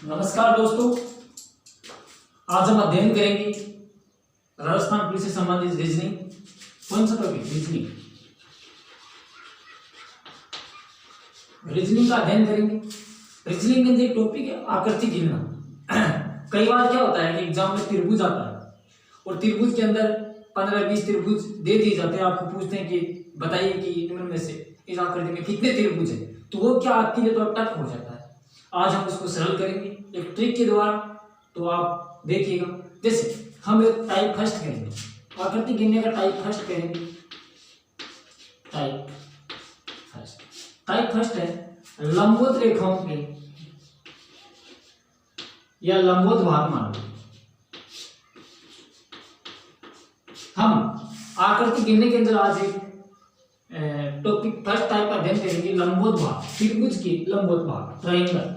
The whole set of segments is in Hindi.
नमस्कार दोस्तों, आज हम अध्ययन करेंगे राजस्थान पुलिस से संबंधित रीजनिंग। कौन सा टॉपिक? रीजनिंग। रीजनिंग का अध्ययन करेंगे। रीजनिंग के अंदर एक टॉपिक है आकृति गिनना। कई बार क्या होता है कि एग्जाम में त्रिभुज आता है और त्रिभुज के अंदर 15-20 त्रिभुज दे दिए जाते हैं। आपको पूछते हैं कि बताइए कि इनमें में से इस आकृति में कितने त्रिभुज है, तो वो क्या आपके लिए तो टफ हो जाता है। आज हम उसको सरल करेंगे एक ट्रिक के द्वारा, तो आप देखिएगा। जैसे हम एक टाइप फर्स्ट करेंगे, आकृति गिनने का टाइप फर्स्ट करेंगे। टाइप फर्स्ट है लंबवत रेखाओं के या लंबवत भाग मान लो। हम आकृति गिनने के अंदर आज एक टॉपिक फर्स्ट टाइप का अध्ययन करेंगे, लंबवत भाग, त्रिभुज के लंबवत भाग, ट्रायंगल।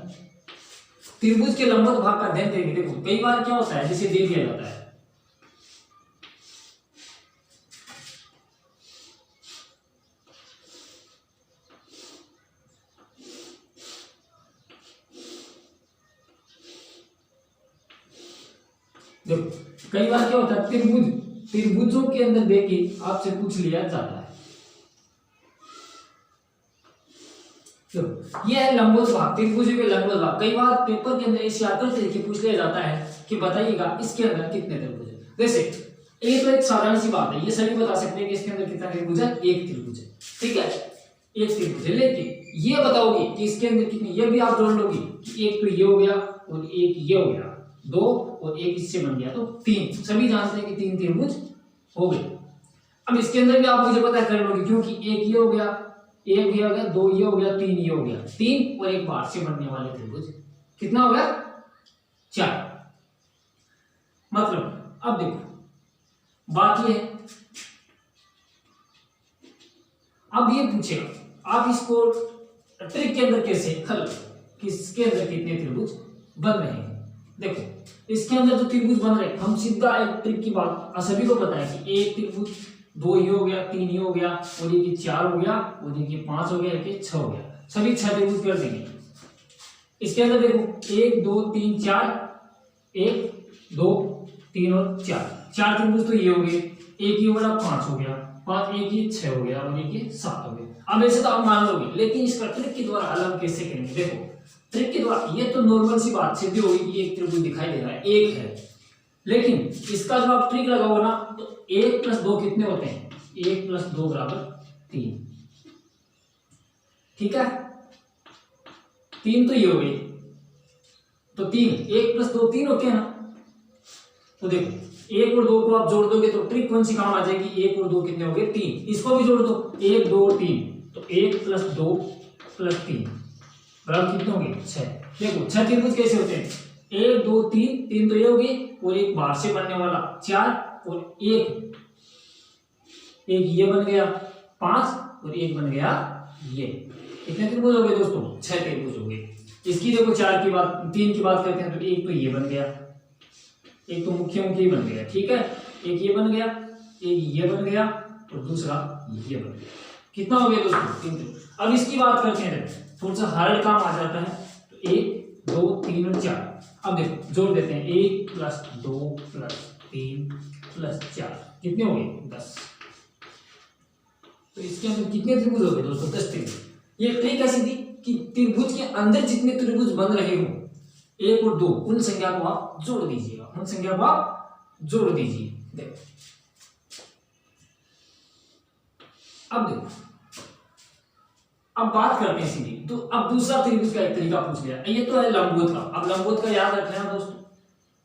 त्रिभुज के लंबवत भाग का अध्ययन करेंगे। देखो कई बार क्या होता है, जिसे दे दिया जाता है देखो कई बार क्या होता है, त्रिभुजों के अंदर देके आपसे पूछ लिया जाता है। तो ये है लंबवत भाग, त्रिभुजों के लंबवत भाग। कई बार पेपर के अंदर इस आकृति देखिए पूछ लिया जाता है कि बताइएगा इसके अंदर कितने त्रिभुज है। जैसे ये तो एक साधारण सी बात है, ये सभी बता सकते हैं कि इसके अंदर कितना त्रिभुज है, एक त्रिभुज है। ठीक है, एक त्रिभुज है। लेकिन ये बताओगे कि इसके अंदर कितने, ये भी आप जोड़ लोगे कि एक तो ये हो गया और एक ये हो गया, दो और एक इससे बन गया तो तीन। सभी जानते हैं कि तीन त्रिभुज हो गए। अब इसके अंदर भी आप मुझे पता कर लोगे, क्योंकि एक ये हो गया, एक ये हो गया, दो ये हो गया, तीन ये हो गया। तीन और एक बार से बनने वाले त्रिभुज कितना हो गया? 4। मतलब अब देखो बात ये है, अब ये पूछेगा आप इसको ट्रिक के अंदर कैसे हल, किसके अंदर कितने त्रिभुज बन रहे हैं। देखो इसके अंदर जो त्रिभुज बन रहे हैं, हम सीधा एक ट्रिक की बात सभी को पता है कि एक त्रिभुज, दो ये हो गया, तीन ये हो गया और ये 4 हो गया और ये 5 हो गया, ये 6 हो गया। सभी 6 त्रिभुज कर देंगे। इसके अंदर देखो 1 2 3 4, 1 2 3 और 4 त्रिभुज तो ये हो गए। एक ये वाला 5 हो गया, 5 एक ये 6 हो गया और एक ये 7 हो गया। अब ऐसे तो आप मान लोगे, लेकिन इसका ट्रिक के द्वारा अलग कैसे करेंगे। देखो ट्रिक के द्वारा ये तो नॉर्मल सी बात सीधी होगी कि एक त्रिभुज दिखाई दे रहा है, एक है। लेकिन इसका जब आप ट्रिक लगाओगे ना, तो 1 + 2 कितने होते हैं? 1 + 2 = 3। ठीक है, 3 तो ये हो गए, तो 3, 1 + 2 3 होते हैं ना। तो देखो 1 और 2 को आप जोड़ दोगे तो ट्रिक कौन सी काम आ जाएगी? 1 और 2 कितने हो गए? 3। इसको भी जोड़ दो, 1 2 और 3, तो 1 + 2 + 3 बराबर कितने हो गए? 6। देखो 6 त्रिभुज कैसे होते हैं? 1 2 3, 3 तो ये हो गए और एक बाहर से बनने वाला 4 और एक ये बन गया 5 और एक बन गया ये। कितने त्रिभुज हो गए दोस्तों? 6 त्रिभुज हो गए। इसकी देखो 4 की बात, 3 की बात करते हैं तो एक तो ये बन गया, एक तो मुख्य बन गया। ठीक है, एक ये बन गया, एक ये बन गया और दूसरा ये बन गया। कितना हो गया दोस्तों? 3। अब इसकी बात करते हैं, थोड़ा सा हार्ड काम आ जाता है। तो 1 2 3 और 4, अब देखो जोड़ देते हैं। 1 + 2 + 3 + 4 कितने हो गए? 10। तो इसके अंदर कितने त्रिभुज हो गए दोस्तों? 10 त्रिभुज। ये ट्रिक ऐसी थी कि त्रिभुज के अंदर जितने त्रिभुज बन रहे हो 1 और 2, उन संख्या को आप जोड़ दीजिएगा, उन संख्या को आप जोड़ दीजिए। देखो अब देखो, अब बात करते हैं सीधी। तो अब दूसरा त्रिभुज का एक तरीका पूछ लिया, ये तो है लंबवत का। अब लंबवत का याद रखना दोस्तों,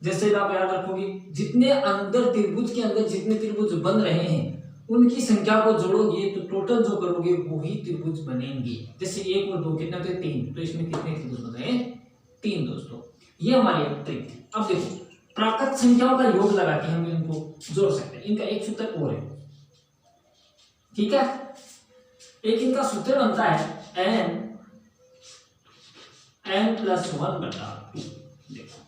जैसे आप याद रखोगे जितने अंदर त्रिभुज के अंदर जितने त्रिभुज बन रहे हैं उनकी संख्या को जोड़ोगे तो टोटल जो करोगे वही त्रिभुज बनेंगे। जैसे 1 और 2 कितना थे? 3, तो इसमें कितने त्रिभुज बन रहे हैं? 3 दोस्तों। ये हमारी एक ट्रिक थी। अब देखो प्राकृत संख्याओं का योग लगा के हम इनको जोड़ सकते हैं। इनका एक सूत्र और है। ठीक है, एक इनका सूत्र बनता है n + 1/2। देखो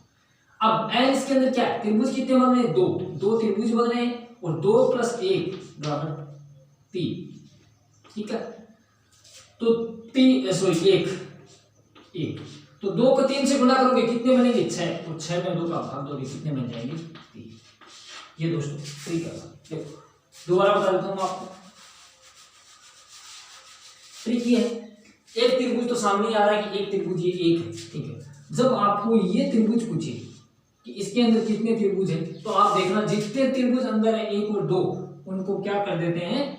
अब n इसके अंदर क्या है? त्रिभुज कितने बन रहे हैं? 2 त्रिभुज बन रहे हैं और 2 + 1 = 3। ठीक है, तो 1 तो 2 को 3 से गुणा करोगे कितने बनेंगे 6, तो 6 में 2 का भाग दोगे कितने बन जाएंगे 3। ये दोस्तों ट्रिक है। देखो दोबारा बता देता हूँ आपको, ट्रिक ये है, एक त्रिभुज तो सामने आ रहा है कि एक त्रिभुज ये एक है, ठीक है। जब आपको ये त्रिभुज पूछे कि इसके अंदर कितने त्रिभुज है, तो आप देखना जितने त्रिभुज अंदर है 1 और 2 उनको क्या कर देते हैं,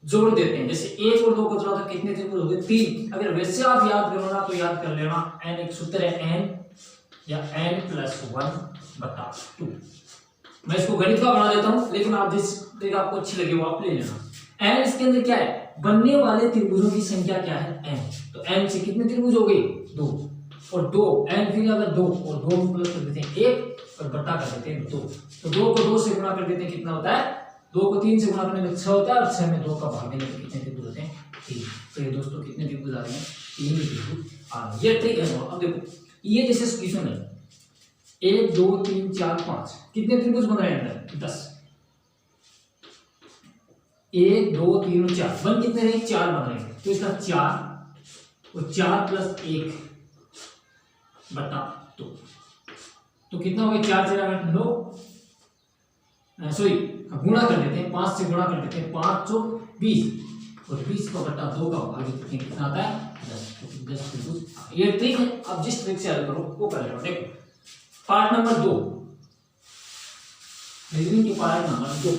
जोड़ देते हैं। जैसे 1 और 2 को जोड़ा तो कितने त्रिभुज हो गए 3। अगर वैसे आप याद करो ना तो याद कर लेना n एक सूत्र है n या n+1/2। मैं इसको गणित का बना देता हूं, लेकिन आप जिस ट्रिक आपको अच्छी लगे वो आप ले लेना। n इसके अंदर क्या है, बनने वाले त्रिभुजों की संख्या क्या है n, तो n से कितने त्रिभुज हो गए 2 और 2 n, फिर अगर 2 और 2 में प्लस कर देते हैं 1 और बटा कर देते हैं 2, तो 2 को 2 से गुणा कर देते हैं कितना होता है 2 को 3 से गुणा करने में 6 होता है और 6 में 2 का भाग देने में कितने त्रिभुज होते हैं 3। तो ये दोस्तों कितने त्रिभुज आ रहे हैं 3 त्रिभुज आ रहे हैं। ये ट्रिक है। अब देखो ये जैसे क्वेश्चन है 1 2 3 4 5 कितने त्रिभुज बन रहे हैं अंदर 10, 1 2 3 और 4 बन कितने रहे 4 बन रहे हैं, तो इसका 4 और 4 + 1 बटा 2, तो कितना हो गया 4 4 9, सॉरी गुणा कर देते हैं 5 से गुणा कर देते हैं 5 चौक 20 और 20 को बटा 2 का भाग कितना आता है 10, 10 त्रिभुज। ये ट्रिक है, आप जिस ट्रिक से हल करो वो कर लो। देखो पार्ट नंबर 2, रीजनिंग की पार्ट नंबर 2।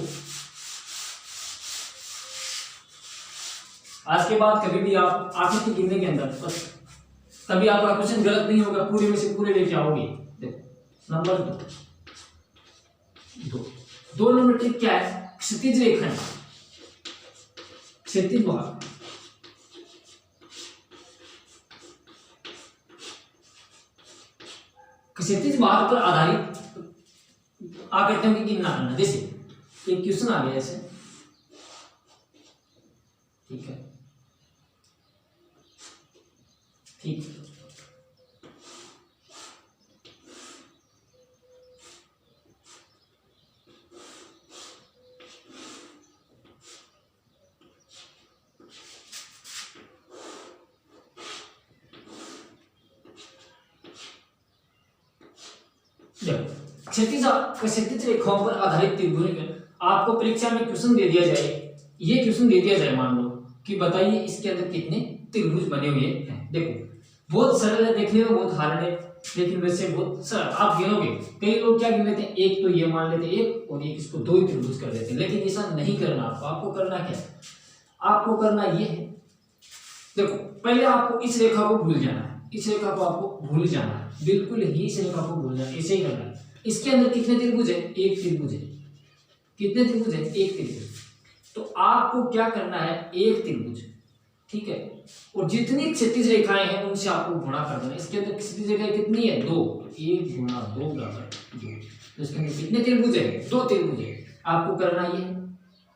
आज के बाद कभी भी आप आखिर के गिनने के अंदर बस कभी आपका क्वेश्चन गलत नहीं होगा, पूरे में से पूरे लेके आओगे। देखो नंबर 2 नंबर ट्रिक क्या है, क्षैतिज रेखाएं, क्षैतिज भाग, क्षैतिज भाग पर आधारित आकृतियों की गिनना करना। जैसे एक क्वेश्चन आ गया ऐसे, ठीक है ठीक है। क्षैतिज रेखाओं पर आधारित त्रिभुज आपको परीक्षा में क्वेश्चन दे दिया जाए, ये क्वेश्चन दे दिया जाए मान लो कि बताइए इसके अंदर कितने त्रिभुज बने हुए हैं। देखो बहुत सरल है, देखने में बहुत हार्ड है लेकिन वैसे बहुत सरल। आप गिनोगे, कई लोग क्या गिन लेते हैं एक तो ये मान लेते हैं एक और एक इसको 2 ही त्रिभुज कर देते हैं, लेकिन ऐसा नहीं करना। आपको करना क्या है, आपको करना ये है, देखो पहले आपको इस रेखा को भूल जाना है, इस रेखा को आपको भूल जाना है, बिल्कुल ही इस रेखा को भूल जाना है, ऐसे ही करना है। इसके अंदर कितने त्रिभुज है, एक त्रिभुज है, कितने त्रिभुज है एक त्रिभुज। तो आपको क्या करना है एक त्रिभुज, ठीक है, और जितनी क्षैतिज रेखाएं हैं उनसे आपको गुणा कर देना। इसके अंदर क्षैतिज रेखाएं कितनी है 2, 1 गुणा 2 बराबर 2, तो इसके अंदर कितने त्रिभुज है 2 त्रिभुज है। आपको करना ये,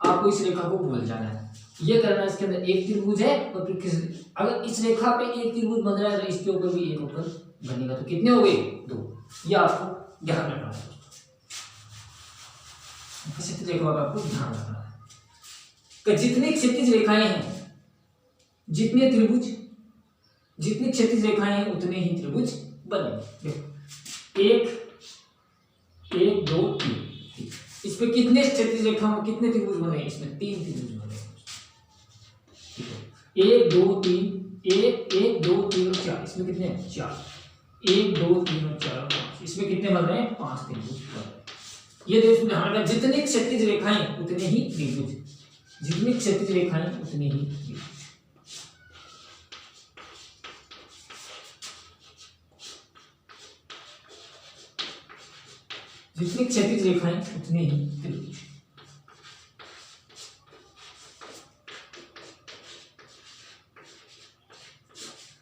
आपको इस रेखा को भूल जाना है, ये करना है। इसके अंदर एक त्रिभुज है और फिर अगर इस रेखा पे एक त्रिभुज बन रहा है तो इसके ऊपर भी एक ऊपर बनेगा, तो कितने हो गए 2। ये आपको ध्यान रखना है, क्षैतिज रेखा का आपको ध्यान रखना है कि जितनी क्षैतिज रेखाएं हैं जितने त्रिभुज, जितनी क्षैतिज रेखाएं हैं उतने ही त्रिभुज बनेंगे। देखो 1 1 2 3, इस पे कितने क्षैतिज रेखाओं में कितने त्रिभुज बने, इसमें 3 त्रिभुज बने, ठीक है। 1 2 3 1 1 2 3 और 4, इसमें कितने हैं 4, 1 2 3 और 4 और 5, इसमें कितने बन रहे हैं 5 त्रिभुज बन रहे हैं। ये देखो ध्यान रखना, जितनी क्षैतिज रेखाएं उतने ही त्रिभुज, जितनी क्षैतिज रेखाएं उतने ही त्रिभुज। जितनी क्षैतिज रेखाएं उतने ही त्रिभुज।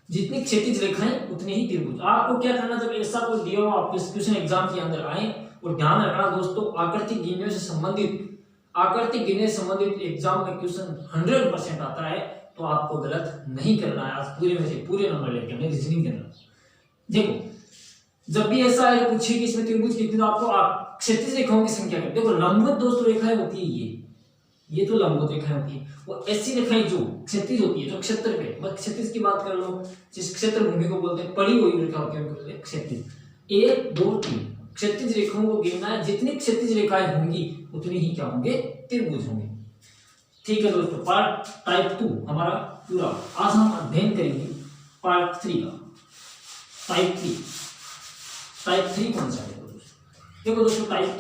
जितनी क्षैतिज रेखाएं उतने ही त्रिभुज। आपको क्या करना, जब ऐसा कोई दिया हो आप क्वेश्चन एग्जाम के अंदर आए, और ध्यान रखना दोस्तों आकृति गिनने से संबंधित, आकृति गिनने से संबंधित एग्जाम में क्वेश्चन 100% आता है, तो आपको गलत नहीं करना है। आज पूरे में से पूरे नंबर लेके हमने रीजनिंग के अंदर। देखो जब भी ऐसा है पूछे कि इसमें त्रिभुज कितने, तो आपको क्षैतिज रेखाओं की संख्या करें। देखो लंबवत दोस्तों रेखाएं होती है, ये तो लंबवत रेखाएं होती है। और ऐसी रेखाएं जो क्षैतिज होती है, जो क्षेत्र पे, मैं क्षैतिज की बात कर लो, जिस क्षेत्र भूमि को बोलते हैं, पड़ी हुई रेखा होती है उनको बोलते हैं क्षैतिज। 1 2 3 क्षैतिज रेखाओं को गिनना है, जितनी क्षैतिज रेखाएं होंगी उतनी ही क्या होंगे, त्रिभुज होंगे। ठीक है दोस्तों, पार्ट टाइप 2 हमारा पूरा। आज हम अध्ययन करेंगे पार्ट 3 का। टाइप 3 कौन सा है देखो दोस्तों, टाइप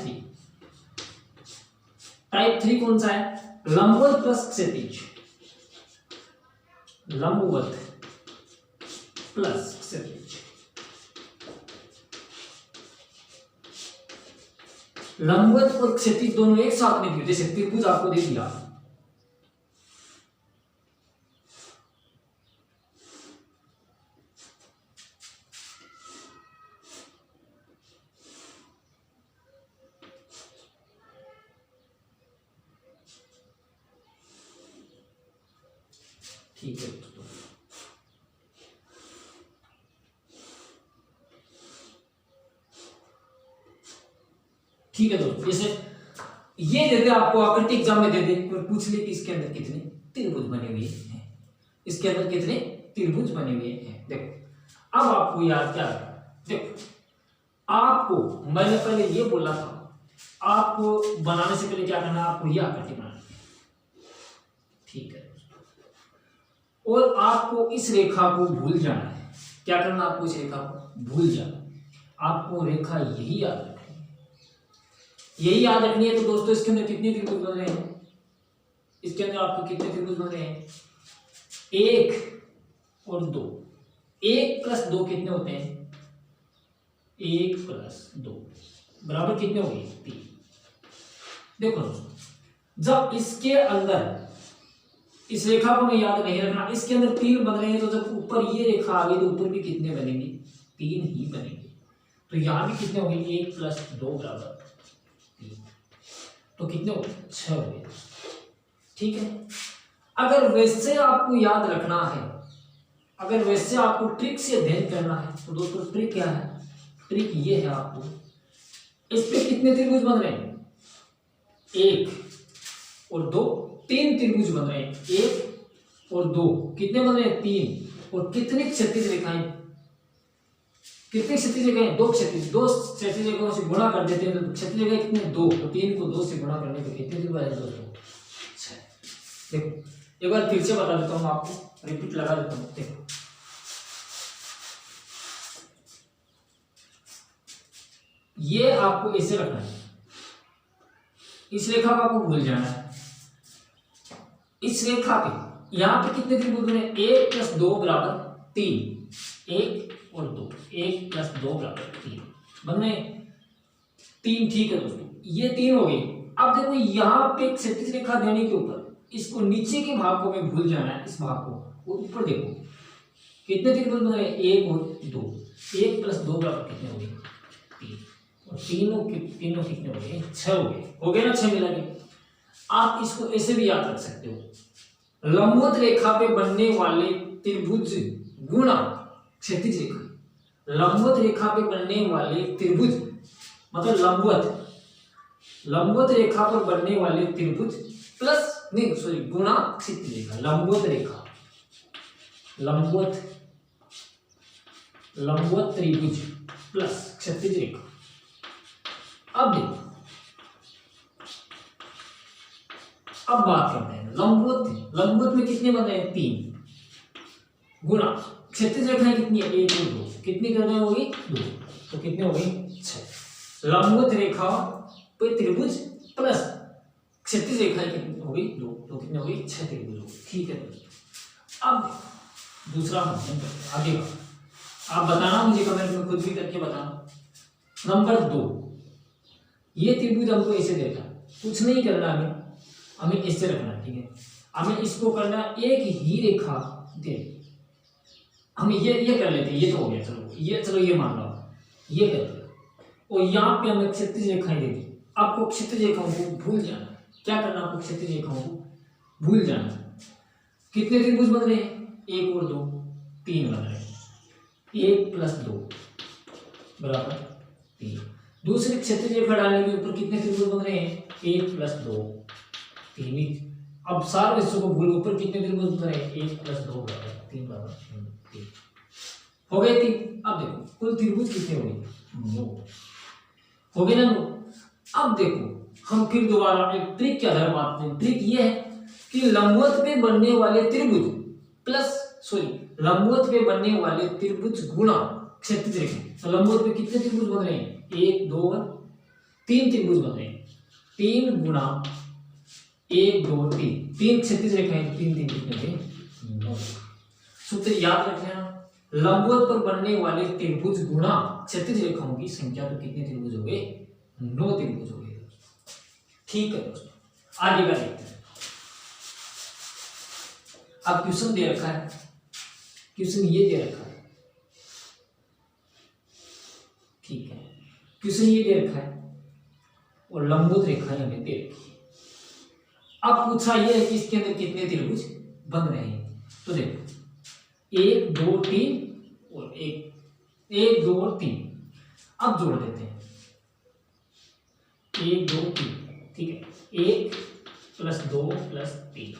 3 कौन सा है, लंबवत प्लस क्षैतिज, लंबवत प्लस क्षैतिज। लंबवत और क्षैतिज दोनों एक साथ में दिए, जैसे त्रिभुज आपको दे दिया, ठीक है दोस्तों। ठीक है दोस्तों, जैसे ये दे दे आपको आकृति एग्जाम में दे दे और पूछ ले कि इसके अंदर कितने त्रिभुज बने हुए हैं, इसके अंदर कितने त्रिभुज बने हुए हैं। देखो अब आपको याद क्या है, देखो आपको मैंने पहले ये बोला था, आपको बनाने से पहले क्या करना है, आपको ये आकृति बनानी है। ठीक है, और आपको इस रेखा को भूल जाना है। क्या करना, आपको इस रेखा को भूल जाना, आपको रेखा यही याद रखनी है, यही याद रखनी है। तो दोस्तों इसके अंदर कितने त्रिभुज बन रहे हैं, इसके अंदर आपको कितने त्रिभुज बन रहे हैं, 1 और 2। 1 प्लस 2 कितने होते हैं, 1 प्लस 2 बराबर कितने हो गए, 3। देखो दोस्तों, जब इसके अंदर इस रेखा को मैं याद नहीं रखना, इसके अंदर 3 बन रहे हैं, तो जब ऊपर ये रेखा आ गई तो ऊपर भी कितने बनेंगे, 3 ही बनेंगे। तो यहां भी कितने हो गए, 1 प्लस 2 बराबर 3, तो कितने हो गए, 6 हो गए। ठीक है, अगर वैसे आपको याद रखना है, अगर वैसे आपको ट्रिक से अध्ययन करना है, तो दोस्तों ट्रिक क्या है, ट्रिक ये है, आपको इस पे कितने त्रिभुज बन रहे हैं, 1 और 2, 3 त्रिभुज बन रहे हैं, 1 और 2 कितने बन रहे हैं, 3। और कितनी क्षैतिज रेखाएं, कितनी क्षैतिज रेखाएं, 2 क्षैतिज, 2 क्षैतिज रेखाओं से गुणा कर देते हैं तो क्षैतिज रेखाएं कितने, 2। तो 3 को 2 से गुणा करने पे कितने त्रिभुज आएंगे दोस्तों, 6। देखो एक बार फिर से बता देता हूं, आपको रिपीट लगा देता हूं। देखो ये आपको ऐसे रखना है, इस रेखा को आपको भूल जाना है। इस रेखा पे यहां पे कितने त्रिभुज बने, 1 प्लस 2 बराबर 3, 1 और 2, 1 प्लस 2 बराबर 3 बन रहे 3। ठीक है दोस्तों, ये 3 हो गए। अब देखो यहाँ पे क्षैतिज रेखा देने के ऊपर इसको नीचे के भाग को मैं भूल जाना है, इस भाग को, और ऊपर देखो कितने त्रिभुज बन रहे, 1 और 2, 1 प्लस 2 बराबर कितने हो गए, 3, और तीनों कितने हो गए, 6 हो गए ना, 6 मिला के। आप इसको ऐसे भी याद रख सकते हो, लंबवत रेखा पे बनने वाले त्रिभुज गुणा क्षैतिज रेखा। लंबवत रेखा पे बनने वाले त्रिभुज मतलब लंबवत रेखा पर बनने वाले त्रिभुज प्लस नहीं सॉरी गुणा क्षैतिज रेखा। लंबवत त्रिभुज प्लस क्षैतिज रेखा। अब देखो, अब बात करते हैं लंबवत में कितने बन रहे हैं, 3 गुणा क्षैतिज रेखाएं कितनी है, 1 और 2, कितनी कर रहे होगी, 2, तो कितने हो गई, 6। लंबवत रेखा पे त्रिभुज प्लस क्षैतिज रेखाएं कितनी हो गई, 2, तो कितने हो गई, 6 त्रिभुज हो गए। ठीक है दोस्तों, अब दूसरा अध्ययन करते हैं आगे का। आप बताना मुझे कमेंट में, खुद भी करके बताना। नंबर 2, ये त्रिभुज हमको ऐसे देखा, कुछ नहीं करना, हमें ऐसे रखना है। ठीक है, हमें इसको करना, एक ही रेखा दे, हम ये कर लेते हैं, ये तो हो गया, चलो ये मान लो, ये कर दिया, और यहाँ पे हमें क्षैतिज रेखाएं दे दी। आपको क्षैतिज रेखाओं को भूल जाना, क्या करना, आपको क्षैतिज रेखाओं को भूल जाना। कितने त्रिभुज बन रहे हैं, 1 और 2, 3 बन रहे हैं, 1 प्लस 2 बराबर 3। दूसरी क्षैतिज रेखा डालने के ऊपर कितने त्रिभुज बन रहे हैं, 1 प्लस 2 3 ही। अब सारे हिस्सों को भूल, ऊपर कितने त्रिभुज बन रहे हैं? 1 + 2 बराबर 3 बराबर 3 हो गए 3। अब देखो कुल त्रिभुज कितने हो गए? 9 हो गए ना 9। अब देखो हम फिर दोबारा एक ट्रिक के आधार पर आते हैं। ट्रिक ये है कि लंबवत पे बनने वाले त्रिभुज लंबवत पे बनने वाले त्रिभुज गुणा क्षैतिज रेखा। तो लंबवत पे कितने त्रिभुज बन रहे हैं? 1 2 3 त्रिभुज बन रहे हैं। 3 गुणा 1 2 3, 3 क्षैतिज रेखाएं, 3 3 कितने हुए? 9। सूत्र याद रख लेना, लंबवत पर बनने वाले त्रिभुज गुणा क्षैतिज रेखाओं की संख्या। तो कितने त्रिभुज हो गए? 9 त्रिभुज हो गए। ठीक है दोस्तों, आगे का देखते हैं। अब क्वेश्चन दे रखा है, क्वेश्चन ये दे रखा है, ठीक है, क्वेश्चन ये दे रखा है और लंबवत रेखा हमें दे रखी है। अब पूछा ये है कि इसके अंदर कितने त्रिभुज बन रहे हैं। तो देखो 1 2 3 और 1 2 और 3। अब जोड़ देते हैं 1 2 3, ठीक है, 1 + 2 + 3।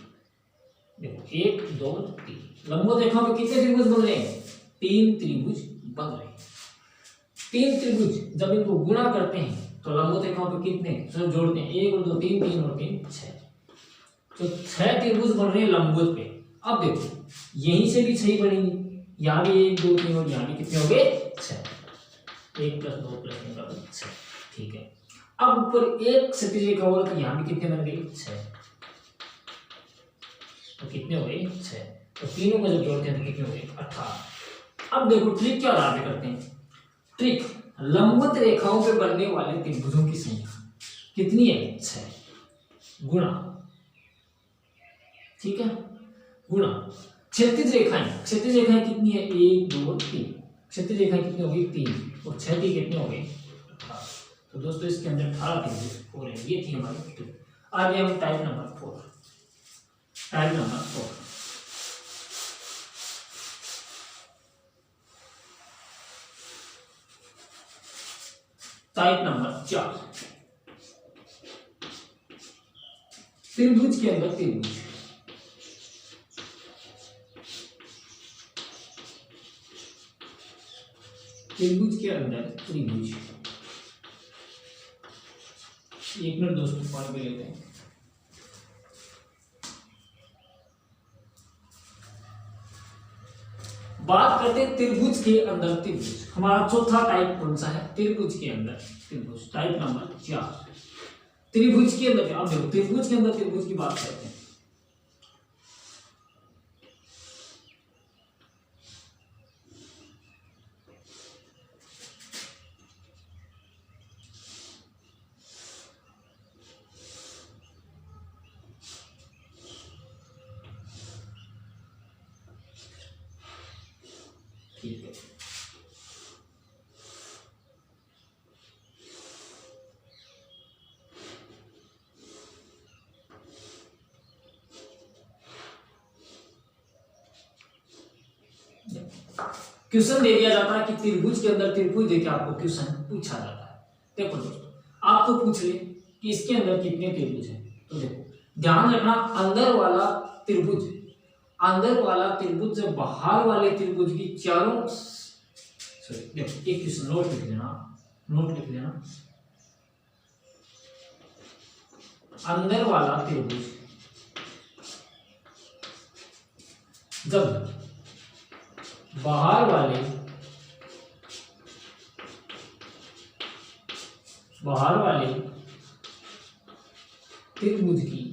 देखो 1 2 3, लंबवत रेखा में कितने त्रिभुज बन रहे हैं? 3 त्रिभुज बन रहे हैं। 3 त्रिभुज जब इनको गुणा करते हैं तो लंबवत रेखाओं पे कितने तो जोड़ते हैं? 1 और 2 3, 3 और 3 6। तो 6 त्रिभुज बन रहे हैं लंबवत पे। अब देखो यहीं से भी 6 बनेंगे, यहाँ भी 1 2 3 और यहाँ भी कितने हो गए? 6। 1 + 2 + 3 = 6, ठीक है। अब ऊपर एक क्षैतिज रेखा और, तो यहाँ भी कितने बन गए? 6। तो कितने हो गए? 6। तो तीनों को जब जोड़ते हैं तो कितने हो गए? 18। अब देखो ट्रिक क्या आगे करते हैं। ट्रिक, लंबवत रेखाओं पे बनने वाले त्रिभुजों की संख्या कितनी है? 6 गुणा, ठीक है, गुणा क्षैतिज रेखाएं कितनी है? 1 2 3। क्षैतिज रेखाएं कितनी हो गई? 3 और 6 3 कितने हो गए? 18। तो दोस्तों इसके अंदर 18 त्रिभुज हो रहे हैं। ये थी हमारी ट्रिक। आगे हम type number 4, type number 4। Type number 4, त्रिभुज के अंदर त्रिभुज। त्रिभुज के अंदर त्रिभुज। 1 मिनट दोस्तों पानी पे लेते हैं। बात करते हैं त्रिभुज के अंदर त्रिभुज। हमारा चौथा टाइप कौन सा है? त्रिभुज के अंदर त्रिभुज, टाइप नंबर 4। त्रिभुज के अंदर, अब देखो त्रिभुज के अंदर त्रिभुज की बात करते हैं। ठीक है, क्वेश्चन दे दिया जाता है कि त्रिभुज के अंदर त्रिभुज देके आपको क्वेश्चन पूछा जाता है। देखो दोस्तों, आपको पूछ ले कि इसके अंदर कितने त्रिभुज हैं। तो देखो ध्यान रखना, अंदर वाला त्रिभुज जब बाहर वाले त्रिभुज की चारों, सॉरी देखो एक क्वेश्चन नोट लिख लेना, अंदर वाला त्रिभुज जब बाहर वाले त्रिभुज की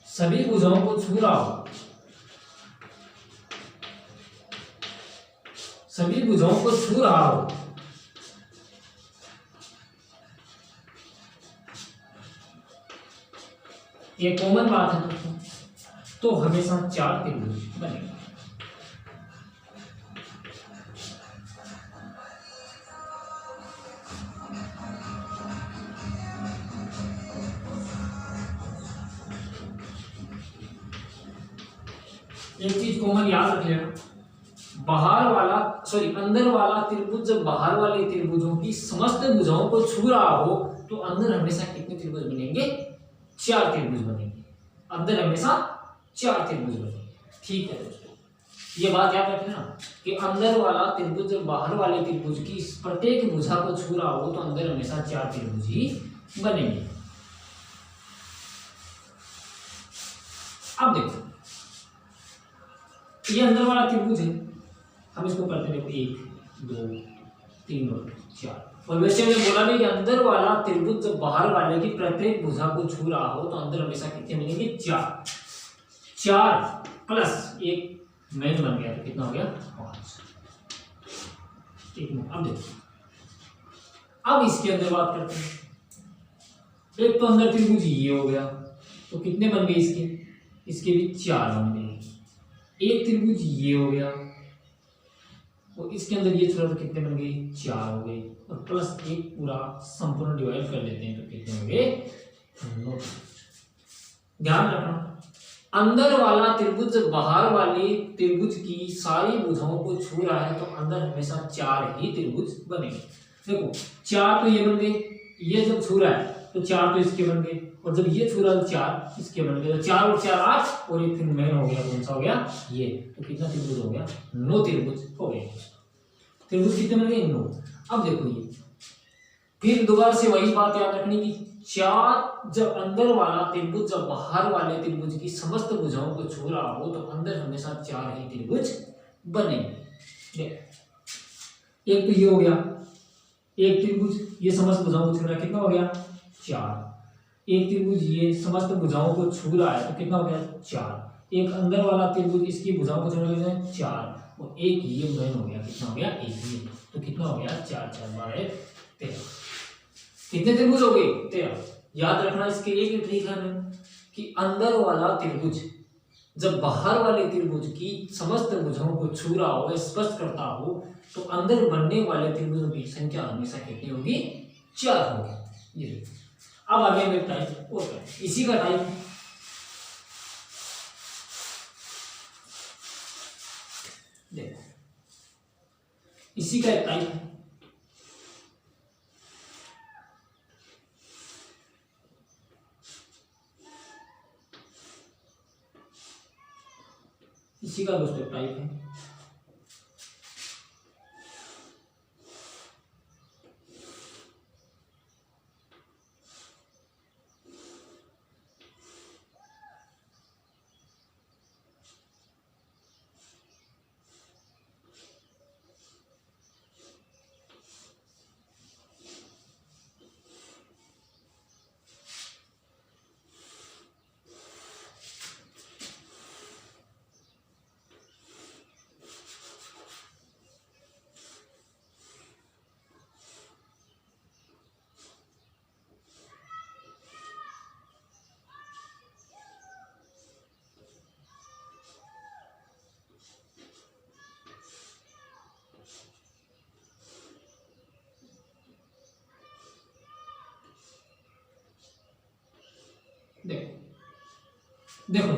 सभी भुजाओं को छू रहा हो, ये कॉमन बात है दोस्तों, तो हमेशा 4 त्रिभुज बनेंगे। एक चीज कॉमन याद रख लेना, अंदर वाला त्रिभुज जब बाहर वाले त्रिभुजों की समस्त भुजाओं को छू रहा हो तो अंदर हमेशा कितने त्रिभुज बनेंगे? 4 त्रिभुज बनेंगे। अंदर हमेशा 4 त्रिभुज बनेंगे। ठीक है दोस्तों, ये बात याद रखना कि अंदर वाला त्रिभुज बाहर वाले त्रिभुज की प्रत्येक भुजा को छू रहा हो तो अंदर हमेशा 4 त्रिभुज ही बनेंगे। अब देखो, ये अंदर वाला त्रिभुज है, हम इसको करते हैं देखो 1 2 3 और 4। और वैसे मैंने बोला भी कि अंदर वाला त्रिभुज जब बाहर वाले की प्रत्येक भुजा को छू रहा हो तो अंदर हमेशा कितने मिलेंगे? 4। 4 प्लस 1 मेन बन गया तो कितना हो गया? 5। ठीक है, अब देखो, अब इसके अंदर बात करते हैं। एक तो अंदर त्रिभुज ये हो गया, तो कितने बन गए इसके? इसके भी 4 बन गए। एक त्रिभुज ये हो गया और इसके अंदर ये छोड़ा तो कितने बन गए? 4 हो गए। और प्लस 1 पूरा संपूर्ण डिवाइड कर लेते हैं तो कितने हो गए? 9। ध्यान रखना, अंदर वाला त्रिभुज बाहर वाली त्रिभुज की सारी भुजाओं को छू रहा है तो अंदर हमेशा 4 ही त्रिभुज बनेंगे। देखो 4 तो ये बन गए, ये जब छू रहा है तो 4 तो इसके बन गए, और जब ये छू रहा है तो 4 इसके बन गए। तो 4 और 4 8 और एक फिर मेन हो गया, कौन सा हो गया? ये। तो कितना त्रिभुज हो गया? 9 त्रिभुज हो गए। त्रिभुज कितने बन गए? 9। अब देखो ये फिर दोबारा से वही बात याद रखनी कि 4 जब अंदर वाला त्रिभुज जब बाहर वाले त्रिभुज की समस्त भुजाओं को छू रहा हो तो अंदर हमेशा 4 ही त्रिभुज बनेंगे। एक तो ये हो गया, एक त्रिभुज ये समस्त भुजाओं को छू रहा है, कितना हो गया? 4। एक त्रिभुज ये समस्त भुजाओं को छू रहा है तो कितना हो गया? 4। एक अंदर वाला त्रिभुज इसकी भुजाओं को छू रहा है 4, और एक ये मेन हो गया, कितना हो गया? 1। तो कितना हो गया? 4 4 12 13। कितने त्रिभुज हो गए? 13। याद रखना इसके एक ट्रिक है कि अंदर वाला त्रिभुज जब बाहर वाले त्रिभुज की समस्त भुजाओं को छू रहा हो, स्पर्श करता हो, तो अंदर बनने वाले त्रिभुजों की संख्या हमेशा कितनी होगी? 4 होगी। ये अब आगे हम एक टाइप और करें, इसी का टाइप देखो, इसी का एक टाइप है। इसी का दोस्तों टाइप है। देखो देखो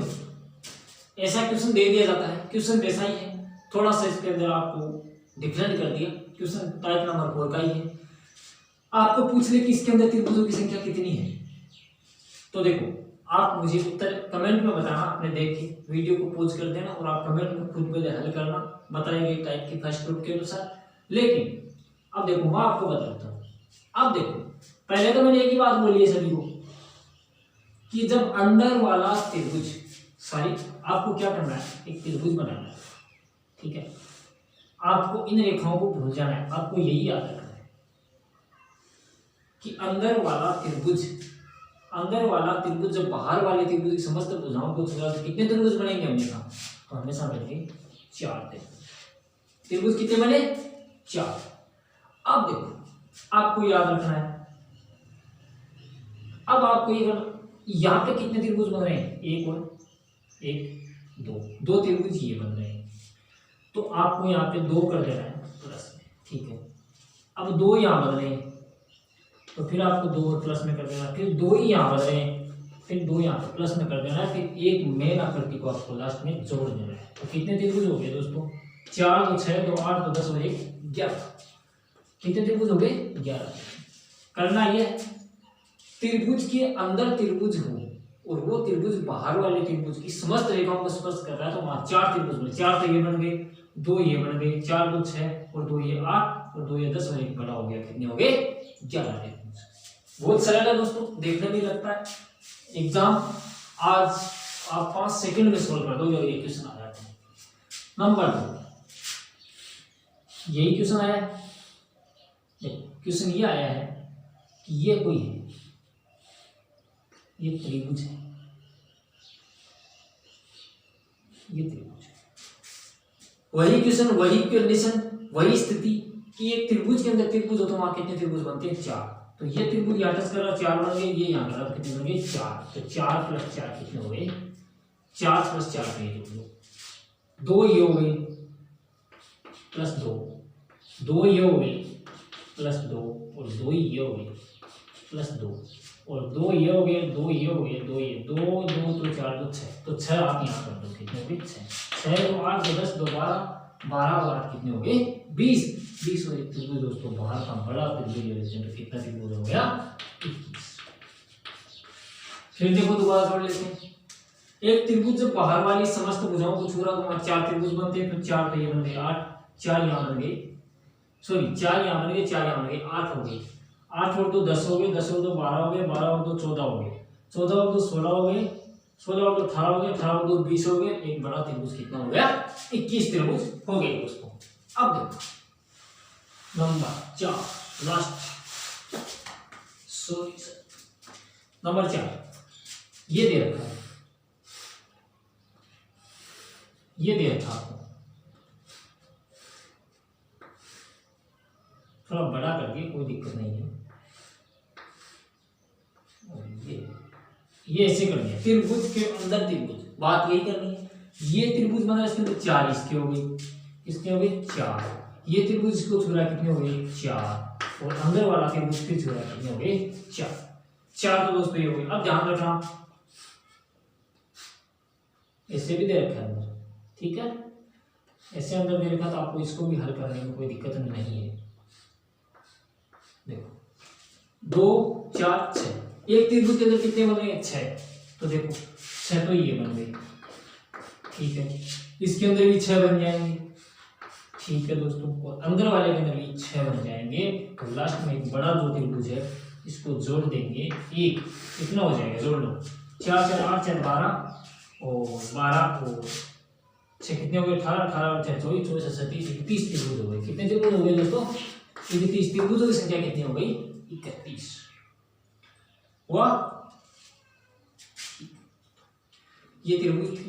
ऐसा क्वेश्चन दे दिया जाता है, क्वेश्चन वैसा ही है, थोड़ा सा इसके अंदर आपको डिफरेंट कर दिया। क्वेश्चन टाइप नंबर 4 का ही है। आपको पूछ ले कि इसके अंदर त्रिभुजों की संख्या कितनी है, तो देखो आप मुझे उत्तर कमेंट में बताना, आपने देख के वीडियो को पॉज कर देना और आप कमेंट में खुद पहले हल करना बताए गए टाइप की फर्स्ट ग्रुप के अनुसार। लेकिन अब देखो मैं आपको बताता हूँ। अब देखो पहले तो मैंने एक ही बात बोली है सभी को कि जब अंदर वाला त्रिभुज, सॉरी आपको क्या करना है, एक त्रिभुज बनाना है, ठीक है। आपको इन रेखाओं को भूल जाना है, आपको यही याद रखना है कि अंदर वाला त्रिभुज जब बाहर वाले त्रिभुज की समस्त भुजाओं को छूता तो कितने त्रिभुज बनेंगे हमेशा, तो हमेशा बनेंगे 4 त्रिभुज। कितने बने? 4। अब देखो आपको याद रखना है, अब आपको ये करना, यहाँ पे कितने त्रिभुज बन रहे हैं? 1 और 1 2 त्रिभुज ये बन रहे हैं, तो आपको यहाँ पे 2 कर देना है प्लस में, ठीक है। अब 2 यहाँ बन रहे हैं तो फिर आपको 2 और प्लस में कर देना, फिर 2 ही यहाँ बन रहे हैं, फिर 2 यहाँ पे प्लस में कर देना है, फिर एक मेन आकृति को आपको लास्ट में जोड़ देना है। तो कितने त्रिभुज हो गए दोस्तों? 4 2 6 2 8 2 10 और 1 11। कितने त्रिभुज हो गए? 11। करना ये त्रिभुज के अंदर त्रिभुज हो और वो त्रिभुज बाहर वाले त्रिभुज की समस्त रेखाओं को स्पर्श कर रहा है तो वहां 4 त्रिभुज बने। 4 तो ये बन गए, 2 ये बन गए, 4 2 6 और 2 ये 8 और 2 ये 10 और एक बड़ा हो गया, कितने हो गए 11 त्रिभुज। बहुत सरल है दोस्तों, देखने भी लगता है। एग्जाम आज आप 5 सेकंड में सोल्व कर दो, ये क्वेश्चन आ जाते हैं। नंबर 2 यही क्वेश्चन आया है। क्वेश्चन ये आया है कि ये कोई है, ये त्रिभुज है, ये त्रिभुज है। वही क्वेश्चन, वही कंडीशन, वही स्थिति कि एक त्रिभुज के अंदर त्रिभुज हो तो वहां कितने त्रिभुज बनते हैं 4। तो ये त्रिभुज यहाँ टच कर रहा 4 बन गए, ये यहाँ कर रहा कितने बन गए 4। तो 4 + 4 कितने हो गए 4 + 4 पे 2 ये हो गए +2, 2 ये हो गए +2 और 2 ये हो गए +2 और 2 ये हो गए, 2 ये हो गए, 2 ये 2 2 तो 4 तो 6, तो 6 आप यहाँ कर दो, कितने हो गए 6 6 2 8 2 10 2 12 12 और 8 कितने हो गए 20 20 और एक त्रिभुज दोस्तों बाहर का बड़ा त्रिभुज तो कितना त्रिभुज हो गया 21। फिर देखो दोबारा जोड़ लेते हैं। एक त्रिभुज जब बाहर वाली समस्त भुजाओं को छू रहा तो वहां 4 त्रिभुज बनते हैं, तो 4 तो ये बन गए 8, 4 यहाँ बन गए, सॉरी 4 यहाँ बन गए, 4 यहाँ बन गए, 8 हो गए, 8 और 2 10 हो गए, 10 और 2 12 हो गए, 12 और 2 14 हो गए, 14 और 2 16 हो गए, 16 और 2 18 हो गए, 18 और 2 20 हो गए। एक बड़ा त्रिभुज कितना हो गया 21 त्रिभुज हो गए दोस्तों। अब देखो नंबर 4 लास्ट, सॉरी नंबर 4 ये दे रखा है, ये दे रखा आपको, थोड़ा बड़ा करके कोई दिक्कत नहीं है। ये ऐसे कर दिया, त्रिभुज के अंदर त्रिभुज, बात यही करनी है। ये त्रिभुज बना, इसके अंदर 4 इसके हो गए, इसके हो गए 4, ये त्रिभुज इसको छू रहा कितने हो गए 4 और अंदर वाला त्रिभुज फिर छू रहा कितने हो गए 4 4 तो दोस्तों ये हो गए। अब ध्यान रखना ऐसे भी दे रखा है अंदर, ठीक है, ऐसे अंदर दे रखा तो आपको इसको भी हल करने में कोई दिक्कत नहीं है। देखो 2 4 6, एक त्रिभुज के अंदर कितने बन गए 6, तो देखो 6 तो ये बन गए, ठीक है, इसके अंदर भी 6 बन जाएंगे, ठीक है दोस्तों, और अंदर वाले के अंदर भी 6 बन जाएंगे। तो लास्ट में एक बड़ा जो त्रिभुज है इसको जोड़ देंगे, एक कितना हो जाएगा जोड़ लो 4 4 8 4 12 और 12 और 6 कितने हो गए 18 18 और 6 24 24 37 31 त्रिभुज हो गए। कितने त्रिभुज हो गए दोस्तों 31। त्रिभुजों की संख्या कितनी हो गई 31 हुआ। ये त्रिभुज थे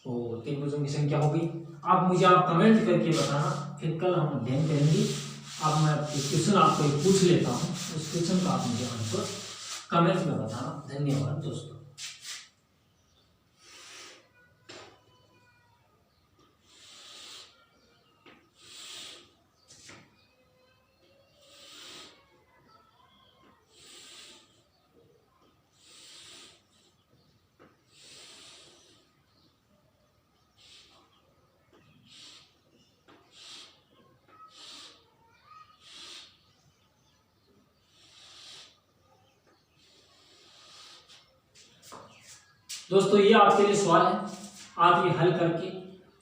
और त्रिभुजों की संख्या हो गई। आप मुझे आप कमेंट करके बताना, फिर कल हम अध्ययन करेंगे। अब मैं क्वेश्चन आपको एक पूछ लेता हूँ, उस क्वेश्चन का आप मुझे आंसर कमेंट में बताना। धन्यवाद दोस्तों। दोस्तों ये आपके लिए सवाल है, आप ये हल करके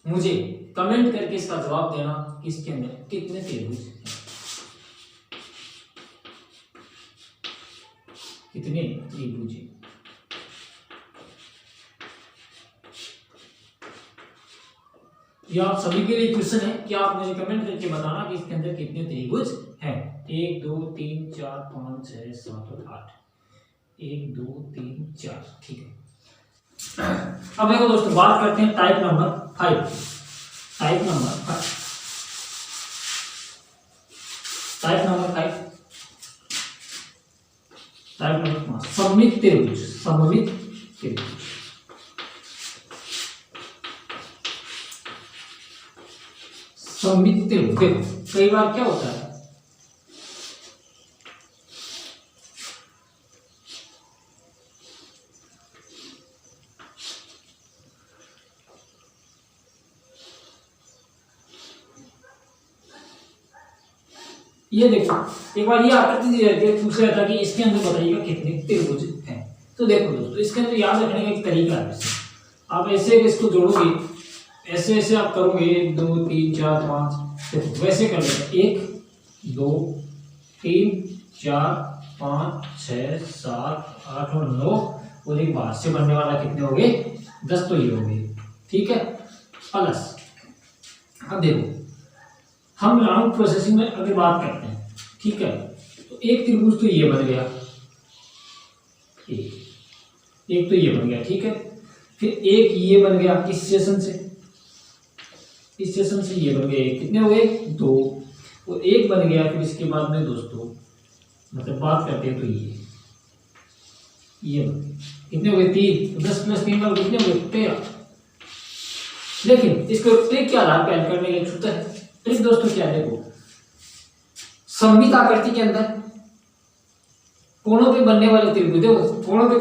मुझे कमेंट करके इसका जवाब देना कि इसके अंदर कितने त्रिभुज हैं, कितने त्रिभुज हैं। ये आप सभी के लिए क्वेश्चन है कि आप मुझे कमेंट करके बताना कि इसके अंदर कितने त्रिभुज हैं। 1 2 3 4 5 6 7 और 8, 1 2 3 4, ठीक है। अब देखो दोस्तों बात करते हैं type number 5। Type number 5, type number 5, type number 5 सममित त्रिभुज। सममित त्रिभुज, सममित त्रिभुज। देखो कई बार क्या होता है, ये देखो एक बार ये आकृति दी जाती है, पूछा जाता है कि इसके अंदर बताइएगा कितने त्रिभुज हैं। तो देखो दोस्तों इसके अंदर याद रखने का एक तरीका है। आप ऐसे इसको जोड़ोगे, ऐसे ऐसे आप करोगे 1 2 3 4 5, देखो वैसे कर लेते 1 2 3 4 5 6 7 8 और 9 और एक बाहर से बनने वाला कितने हो गए 10, तो ये हो गए। ठीक है, प्लस अब देखो हम राउंड प्रोसेसिंग में अगर बात करते हैं, ठीक है, तो एक त्रिभुज तो ये बन गया, एक तो ये बन गया, ठीक है, फिर एक ये बन गया इस सेशन से, इस सेशन से ये बन गए, कितने हो गए 2, और एक बन गया फिर इसके बाद में दोस्तों मतलब बात करते हैं तो ये बन गए, कितने हो गए 3, 10 + 3 का कितने हो गए 13। लेकिन इसको ट्रिक के आधार पर हल करने के सूत्र है। ट्रिक दोस्तों क्या है, देखो सममित आकृति के अंदर कोणों पे बनने वाले त्रिभुज, देखो कोणों पे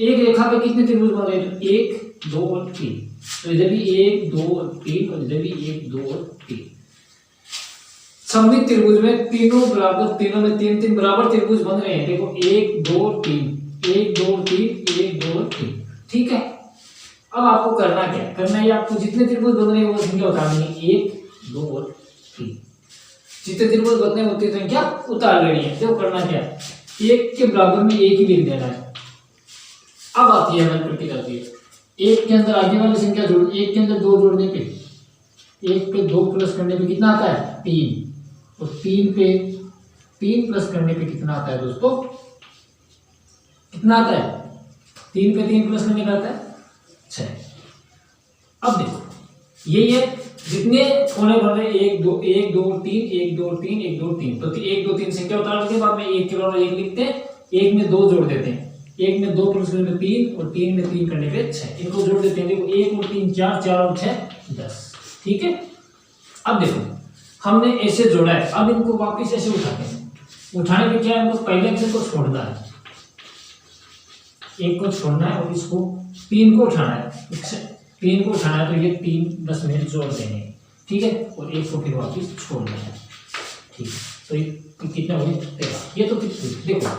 एक रेखा पे कितने त्रिभुज बन रहे हैं, 1 2 और 3, तो इधर भी 1 2 और 3 और इधर भी 1 2 और 3। सममित त्रिभुज में तीनों बराबर, तीनों में 3 3 बराबर त्रिभुज बन रहे हैं। देखो 1 2 3 1 2 3 1 2 3, ठीक है। अब आपको करना क्या है, करना है आपको जितने त्रिभुज बन रहे हैं वो संख्या उतारनी है, 1 2 और 3, जितने त्रिभुज बनने हैं उतनी संख्या उतार लेनी है। देखो करना क्या है, 1 के बराबर में 1 ही लिख देना है। अब आती है हमारी प्रक्रिया आती है, 1 के अंदर आगे वाली संख्या जोड़, 1 के अंदर 2 जोड़ने पे, 1 पे 2 प्लस करने पे कितना आता है 3, और 3 पे 3 प्लस करने पे कितना आता है दोस्तों, कितना आता है 3 पे 3 प्लस करने का आता है 6। अब देखो यही है जितने कोने बन रहे 1 2 1 2 3 1 2 3 1 2 3, तो 1 2 3 संख्या उतारने के बाद में 1 के बराबर 1 लिखते हैं, 1 में 2 जोड़ देते हैं, 1 में 2 प्लस करने पे 3 और 3 में 3 करने पे 6, इनको जोड़ देते हैं। देखो 1 और 3 4 4 और 6 10, ठीक है। अब देखो हमने ऐसे जोड़ा है, अब इनको वापस ऐसे उठाते हैं। उठाने पे क्या है, हमको पहले अक्षर को छोड़ना है, 1 को छोड़ना है और इसको 3 को उठाना है, 3 को उठाना है, तो ये 3 10 में जोड़ देंगे, ठीक है, और 1 को फिर वापस छोड़ना है, ठीक है। तो ये कितना हो गया 13। ये तो देखो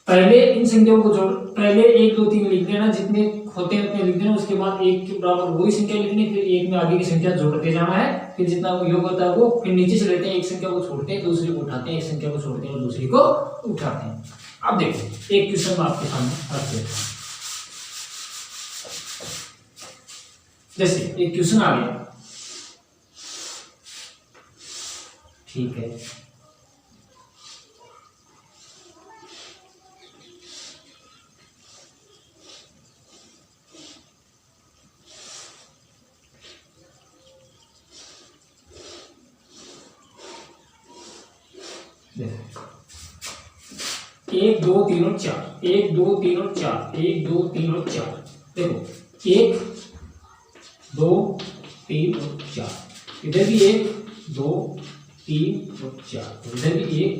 पहले इन संख्याओं को जोड़, पहले 1 2 3 लिख देना, जितने होते हैं उतने लिख देना, उसके बाद 1 के बराबर वही संख्या लिखनी, फिर 1 में आगे की संख्या जोड़ते जाना है, फिर जितना योग होता है वो फिर नीचे से लेते हैं, एक संख्या को छोड़ते हैं दूसरी को उठाते हैं, एक संख्या को छोड़ते हैं और दूसरी को उठाते हैं। अब देखो एक क्वेश्चन मैं आपके सामने रख देता हूं, जैसे एक क्वेश्चन आ गया, ठीक है, देखो 1 2 3 और 4, 1 2 3 और 4, 1 2 3 और 4, देखो 1 2 3 और 4, इधर भी 1 2 3 और 4, इधर भी 1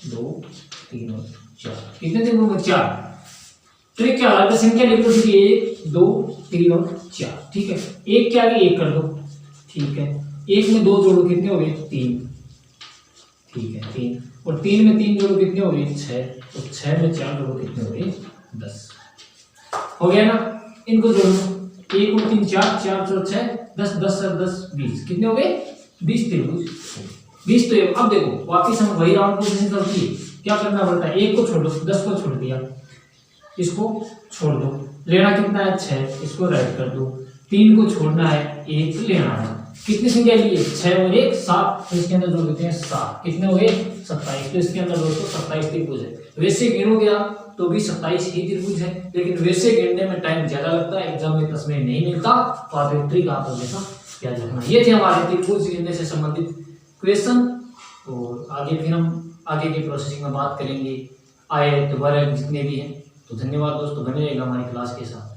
2 3 और 4, कितने दिन होंगे 4। ट्रिक क्या है, संख्या लिख लो, 1 2 3 और 4, ठीक है। 1 के आगे 1 कर दो, ठीक है, 1 में 2 जोड़ो, कितने हो गए 3, ठीक है 3, और 3 में 3 जोड़ो, कितने हो गए 6, और 6 में 4 जोड़ो, कितने हो गए 10। हो गया ना, इनको जोड़ लो, 1 और 3 4 4 और 6 10 10 और 10 20, कितने हो गए 20 त्रिभुज 20। तो अब देखो वापिस हम वही राउंड पोजीशन करती है, क्या करना पड़ता है, 1 को छोड़ दो, 10 को छोड़ दिया, इसको छोड़ दो, लेना कितना है 6, इसको राइट कर दो, 3 को छोड़ना है 1 लेना है, कितनी संख्या ली है 6 और 1 7, तो इसके अंदर जोड़ देते हैं 7, कितने हो गए 27। तो इसके अंदर दोस्तों 27 त्रिभुज है। वैसे गिनोगे आप तो भी 27 ही त्रिभुज है, लेकिन वैसे गिनने में टाइम ज्यादा लगता है, एग्जाम में 10 मिनट नहीं मिलता, तो आप एक ट्रिक आप हमेशा याद रखना। ये थे हमारे त्रिभुज गिनने से संबंधित क्वेश्चन, और आगे फिर हम आगे की प्रोसेसिंग में बात करेंगे, आए दोबारा जितने भी हैं। तो धन्यवाद दोस्तों, बने रहेगा हमारी क्लास के साथ।